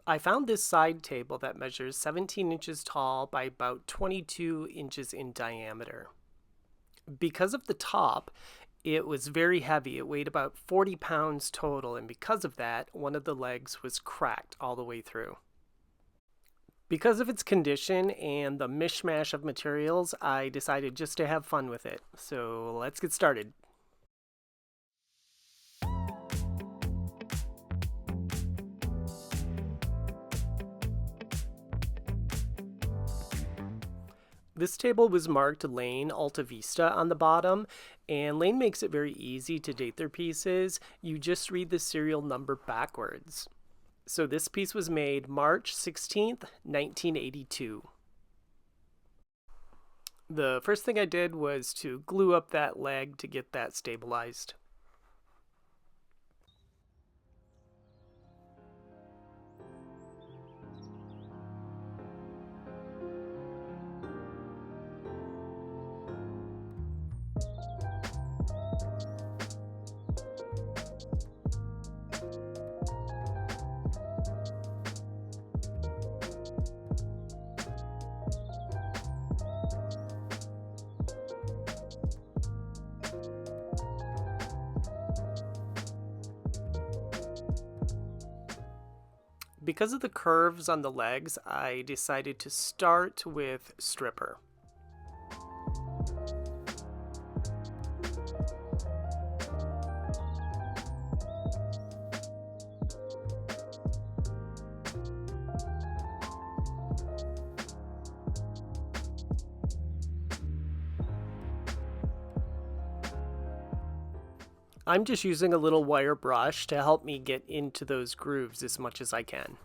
I found this side table that measures 17 inches tall by about 22 inches in diameter. Because of the top, it was very heavy. It weighed about 40 pounds total, and because of that, one of the legs was cracked all the way through. Because of its condition and the mishmash of materials, I decided just to have fun with it. So let's get started. This table was marked Lane Alta Vista on the bottom, and Lane makes it very easy to date their pieces. You just read the serial number backwards. So this piece was made March 16th, 1982. The first thing I did was to glue up that leg to get that stabilized. Because of the curves on the legs, I decided to start with stripper. I'm just using a little wire brush to help me get into those grooves as much as I can.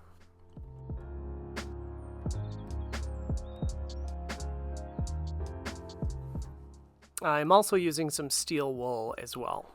I'm also using some steel wool as well.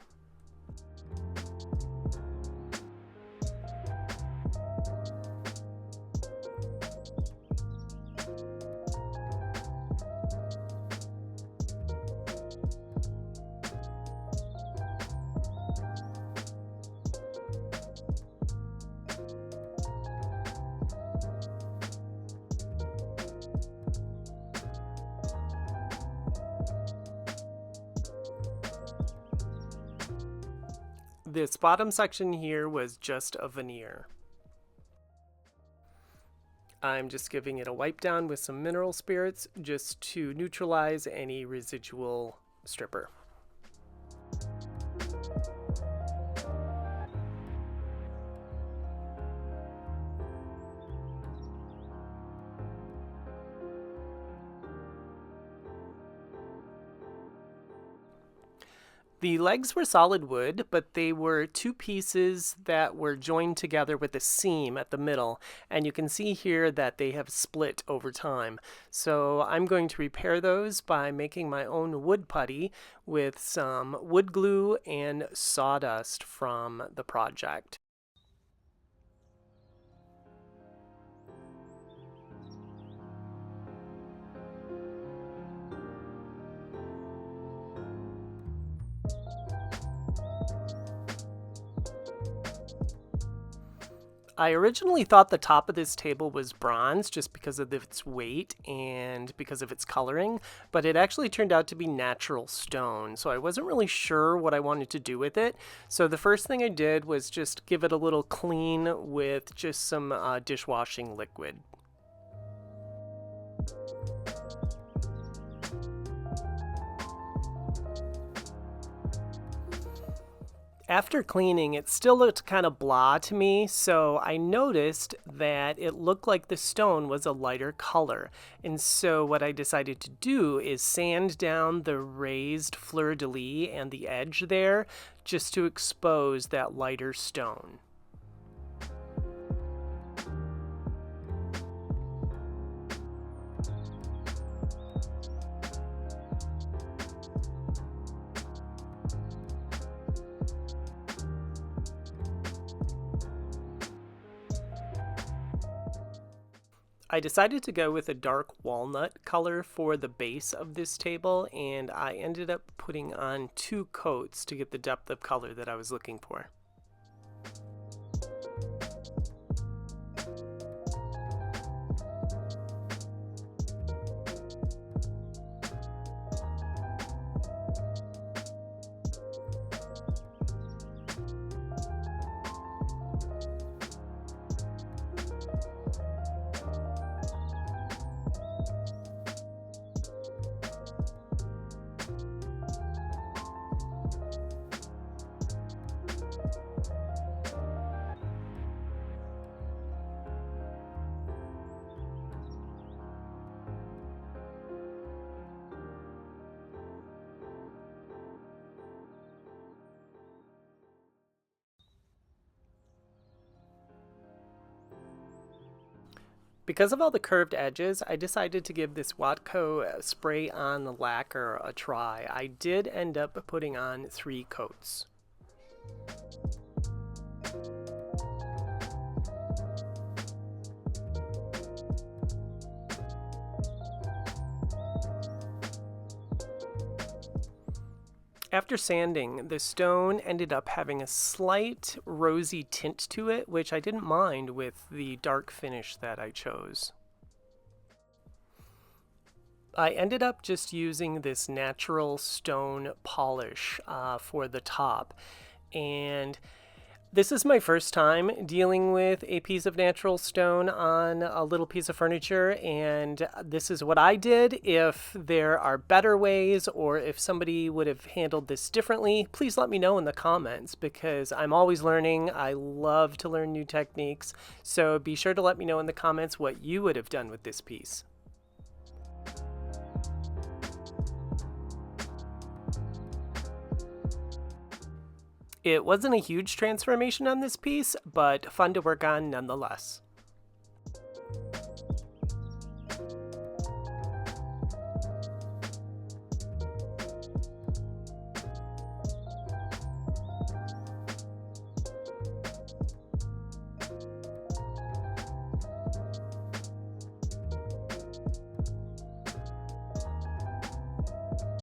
This bottom section here was just a veneer. I'm just giving it a wipe down with some mineral spirits just to neutralize any residual stripper. The legs were solid wood, but they were two pieces that were joined together with a seam at the middle, and you can see here that they have split over time. So I'm going to repair those by making my own wood putty with some wood glue and sawdust from the project. I originally thought the top of this table was bronze just because of its weight and because of its coloring, but it actually turned out to be natural stone, so I wasn't really sure what I wanted to do with it. So the first thing I did was just give it a little clean with just some dishwashing liquid. After cleaning, it still looked kind of blah to me, so I noticed that it looked like the stone was a lighter color. And so what I decided to do is sand down the raised Fleur De Lis and the edge there just to expose that lighter stone. I decided to go with a dark walnut color for the base of this table, and I ended up putting on 2 coats to get the depth of color that I was looking for. Because of all the curved edges, I decided to give this Watco spray on lacquer a try. I did end up putting on 3 coats. After sanding, the stone ended up having a slight rosy tint to it, which I didn't mind with the dark finish that I chose. I ended up just using this natural stone polish for the top, and this is my first time dealing with a piece of natural stone on a little piece of furniture, and this is what I did. If there are better ways, or if somebody would have handled this differently, please let me know in the comments, because I'm always learning. I love to learn new techniques, so be sure to let me know in the comments what you would have done with this piece. It wasn't a huge transformation on this piece, but fun to work on nonetheless.